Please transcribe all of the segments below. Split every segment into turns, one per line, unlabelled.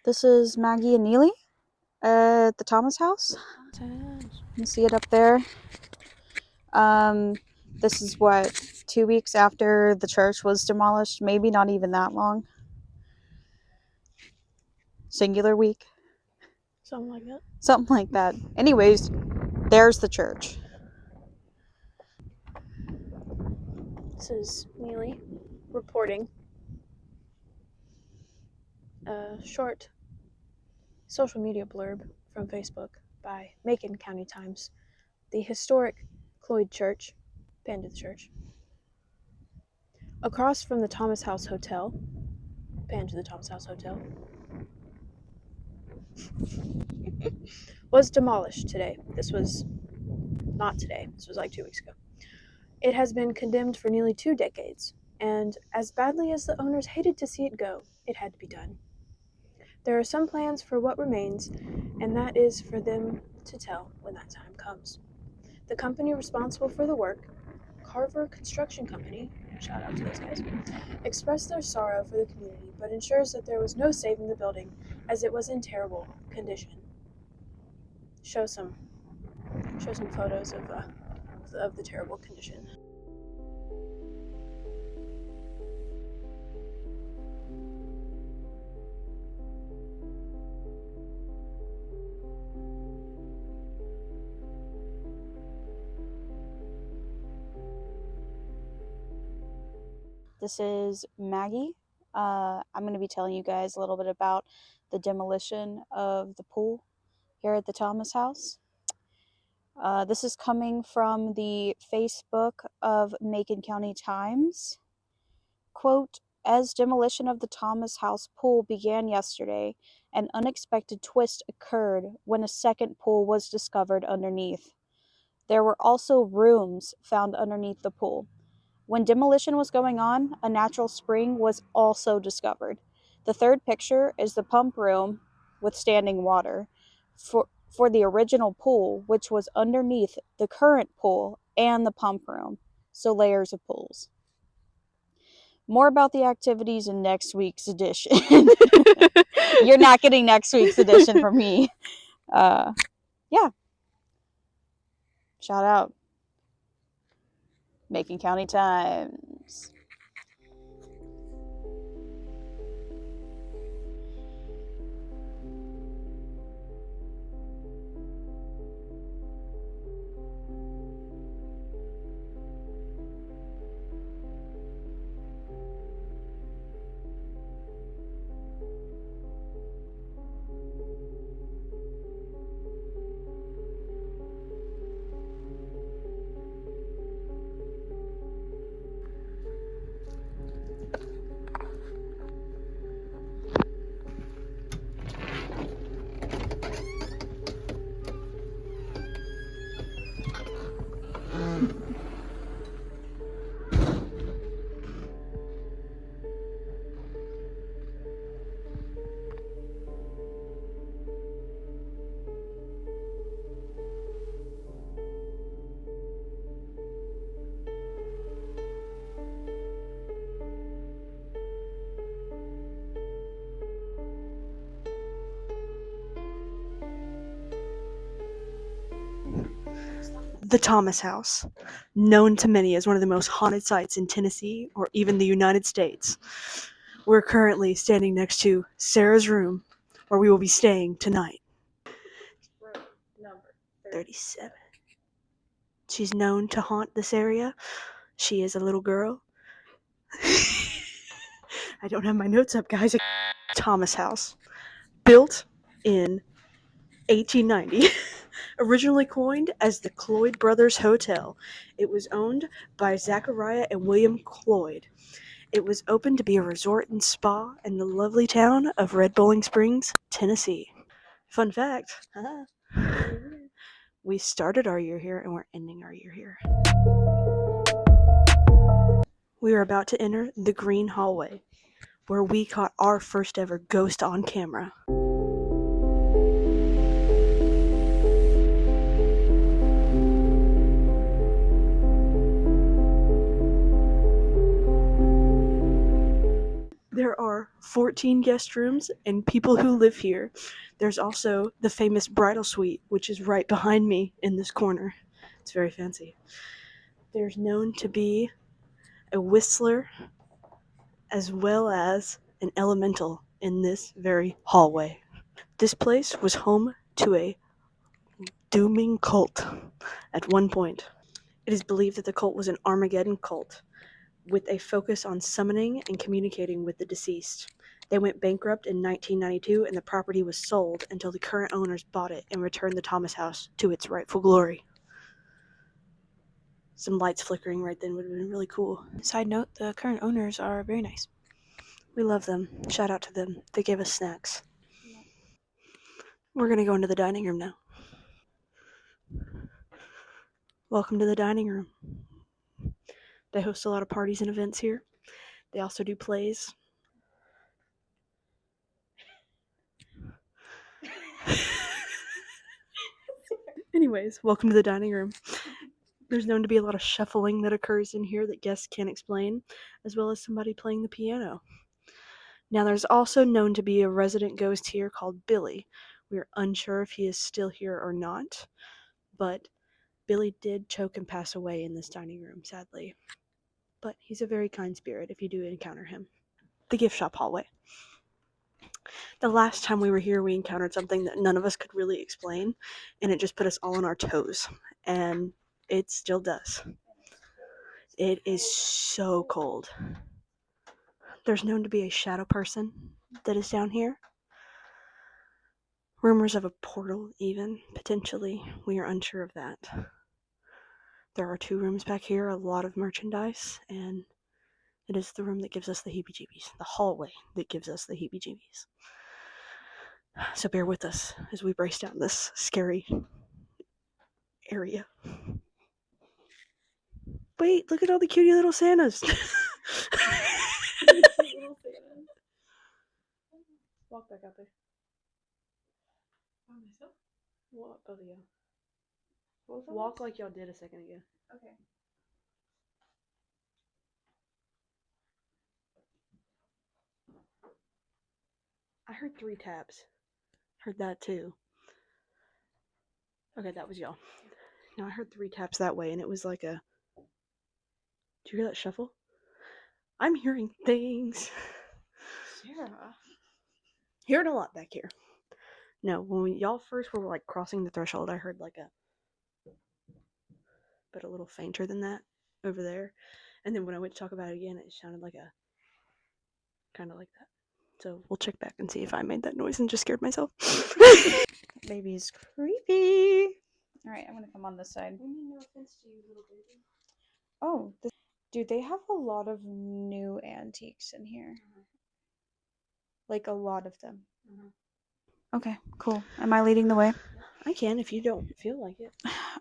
This is Maggie and Neely at the Thomas House. You can see it up there. This is 2 weeks after the church was demolished. Maybe not even that long. Singular week.
Something like that.
Something like that. Anyways, there's the church.
This is Neely reporting a short social media blurb from Facebook by Macon County Times. The historic Cloyd Church, pan to the church, across from the Thomas House Hotel, pan to the Thomas House Hotel, was demolished today. This was not today. This was like 2 weeks ago. It has been condemned for nearly 2 decades, and as badly as the owners hated to see it go, it had to be done. There are some plans for what remains, and that is for them to tell when that time comes. The company responsible for the work, Carver Construction Company, shout out to those guys, expressed their sorrow for the community, but ensures that there was no saving the building as it was in terrible condition. Show some photos of the terrible condition.
This is Maggie. I'm going to be telling you guys a little bit about the demolition of the pool here at the Thomas House. This is coming from the Facebook of Macon County Times. Quote, as demolition of the Thomas House pool began yesterday, an unexpected twist occurred when a second pool was discovered underneath. There were also rooms found underneath the pool. When demolition was going on, a natural spring was also discovered. The third picture is the pump room with standing water for the original pool, which was underneath the current pool and the pump room, so layers of pools. More about the activities in next week's edition. You're not getting next week's edition from me. Yeah. Shout out. Macon County Times.
The Thomas House, known to many as one of the most haunted sites in Tennessee or even the United States. We're currently standing next to Sarah's room, where we will be staying tonight.
Room number
37. She's known to haunt this area. She is a little girl. I don't have my notes up, guys. Thomas House, built in 1890. Originally coined as the Cloyd Brothers Hotel, it was owned by Zachariah and William Cloyd. It was opened to be a resort and spa in the lovely town of Red Bowling Springs, Tennessee. Fun fact, we started our year here and we're ending our year here. We are about to enter the green hallway, where we caught our first ever ghost on camera. There are are 14 guest rooms and people who live here. There's also the famous bridal suite, which is right behind me in this corner. It's very fancy. There's known to be a whistler as well as an elemental in this very hallway. This place was home to a dooming cult at one point. It is believed that the cult was an Armageddon cult with a focus on summoning and communicating with the deceased. They went bankrupt in 1992 and the property was sold until the current owners bought it and returned the Thomas House to its rightful glory. Some lights flickering right then would have been really cool.
Side note, the current owners are very nice.
We love them. Shout out to them. They gave us snacks. We're going to go into the dining room now. Welcome to the dining room. They host a lot of parties and events here. They also do plays. Anyways, welcome to the dining room. There's known to be a lot of shuffling that occurs in here that guests can't explain, as well as somebody playing the piano. Now, there's also known to be a resident ghost here called Billy. We're unsure if he is still here or not, but Billy did choke and pass away in this dining room, sadly. But he's a very kind spirit if you do encounter him. The gift shop hallway. The last time we were here, we encountered something that none of us could really explain, and it just put us all on our toes. And it still does. It is so cold. There's known to be a shadow person that is down here. Rumors of a portal, even, potentially. We are unsure of that. There are 2 rooms back here, a lot of merchandise, and it is the room that gives us the heebie-jeebies. The hallway that gives us the heebie-jeebies. So bear with us as we brace down this scary area. Wait, look at all the cutie little Santas. Walk back out there. Walk, both of you. Walk like y'all did a second ago.
Okay.
I heard 3 taps. Heard that too. Okay, that was y'all. No, I heard 3 taps that way, and it was like a... Did you hear that shuffle? I'm hearing things.
Sarah.
Hearing a lot back here. No, when y'all first were like crossing the threshold, I heard like a... but a little fainter than that over there. And then when I went to talk about it again, it sounded like a... kind of like that. So we'll check back and see if I made that noise and just scared myself.
Baby's creepy. Alright, I'm gonna come on this side.
I mean, no offense to you, little baby.
Oh, dude, they have a lot of new antiques in here. Like, a lot of them. Okay, cool. Am I leading the way?
I can if you don't feel like it.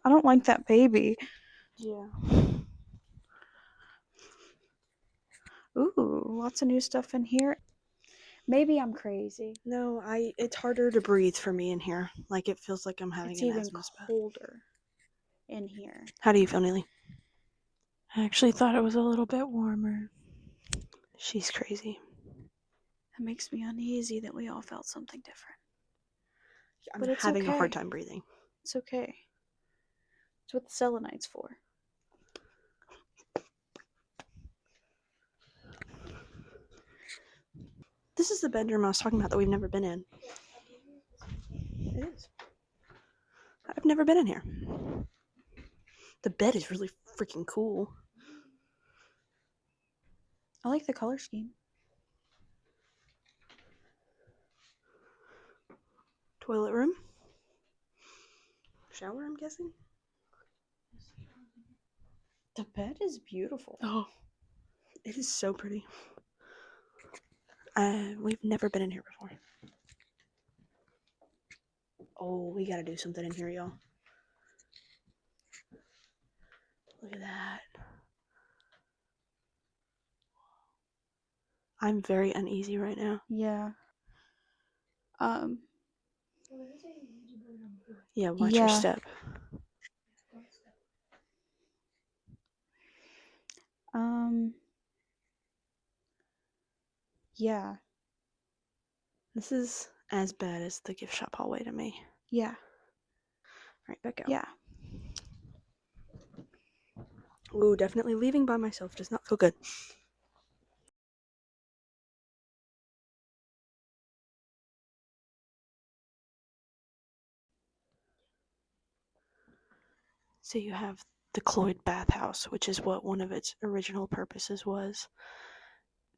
I don't like that baby.
Yeah.
Ooh, lots of new stuff in here. Maybe I'm crazy.
No, it's harder to breathe for me in here. Like, it feels like I'm having
It's
an
even
asthma spell.
colder in here.
How do you feel, Neely?
I actually thought it was a little bit warmer.
She's crazy.
It makes me uneasy that we all felt something different.
I'm
But it's
having a hard
okay.
time breathing.
It's okay. It's what the Selenite's for.
This is the bedroom I was talking about that we've never been in. It is. I've never been in here. The bed is really freaking cool.
I like the color scheme.
Toilet room. Shower, I'm guessing.
The bed is beautiful.
Oh, it is so pretty. We've never been in here before. Oh, we gotta do something in here, y'all. Look at that. I'm very uneasy right now.
Yeah.
Yeah, watch your
Yeah.
step.
Yeah.
This is as bad as the gift shop hallway to me.
Yeah.
Alright, back out.
Yeah.
Ooh, definitely leaving by myself does not feel good. So you have the Cloyd bathhouse, which is what one of its original purposes was.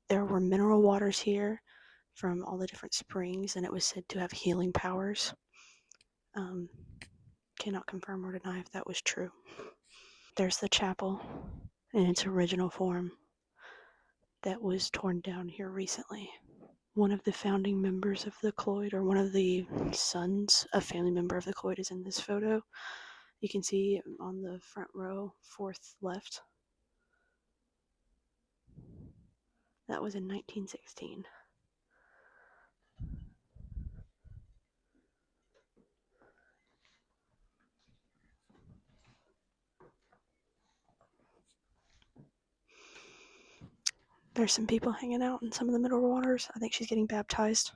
There were mineral waters here from all the different springs, and it was said to have healing powers. Cannot confirm or deny if that was true. There's the chapel in its original form that was torn down here recently. One of the founding members of the Cloyd, or one of the sons, a family member of the Cloyd, is in this photo. You can see on the front row, fourth left. That was in 1916. There's some people hanging out in some of the mineral waters. I think she's getting baptized.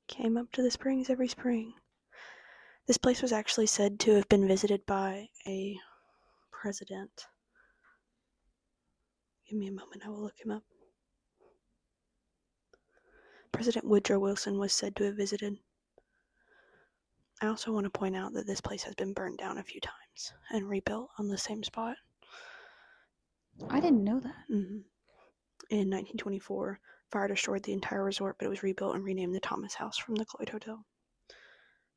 Came up to the springs every spring. This place was actually said to have been visited by a president. Give me a moment, I will look him up. President Woodrow Wilson was said to have visited. I also want to point out that this place has been burned down a few times and rebuilt on the same spot.
I didn't know that.
In 1924, fire destroyed the entire resort, but it was rebuilt and renamed the Thomas House from the Cloyd Hotel.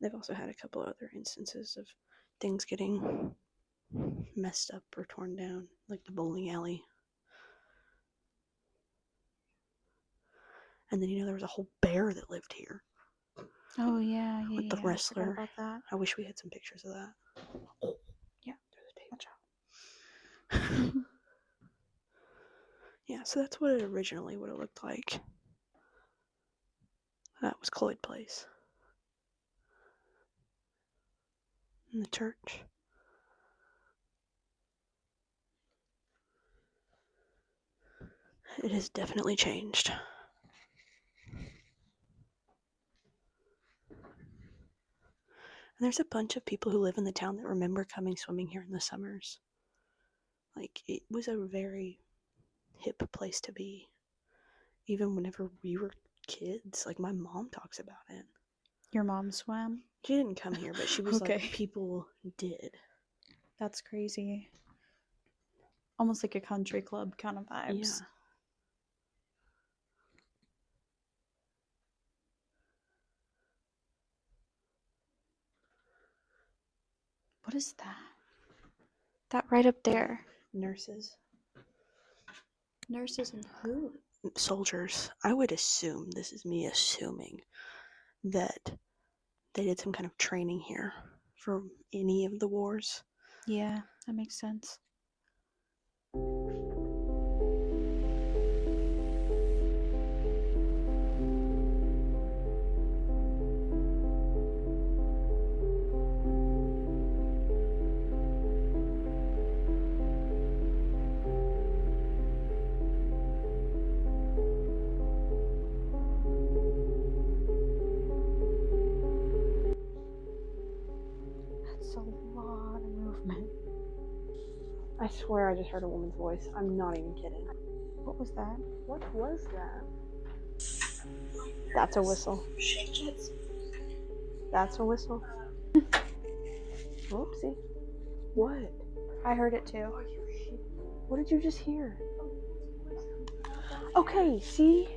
They've also had a couple other instances of things getting messed up or torn down, like the bowling alley. And then, there was a whole bear that lived here.
Oh yeah,
with the
I
wrestler.
forgot about that.
I wish we had some pictures of that. Oh,
Yeah.
There's a tape.
Watch out.
Yeah, so that's what it originally would have looked like. That was Cloyd Place. And the church. It has definitely changed. And there's a bunch of people who live in the town that remember coming swimming here in the summers. Like, it was a very hip place to be. Even whenever we were kids, like, my mom talks about it.
Your mom swam?
She didn't come here, but she was
Okay.
like, people did.
That's crazy. Almost like a country club kind of vibes.
Yeah.
What is that? That right up there.
Nurses.
Nurses and who?
Soldiers. I would assume, this is me assuming, that they did some kind of training here for any of the wars.
Yeah, that makes sense. That's a lot of movement.
I swear I just heard a woman's voice. I'm not even kidding.
What was that?
What was that? That's a whistle. That's a whistle. Whoopsie. What?
I heard it too.
What did you just hear? Okay, see?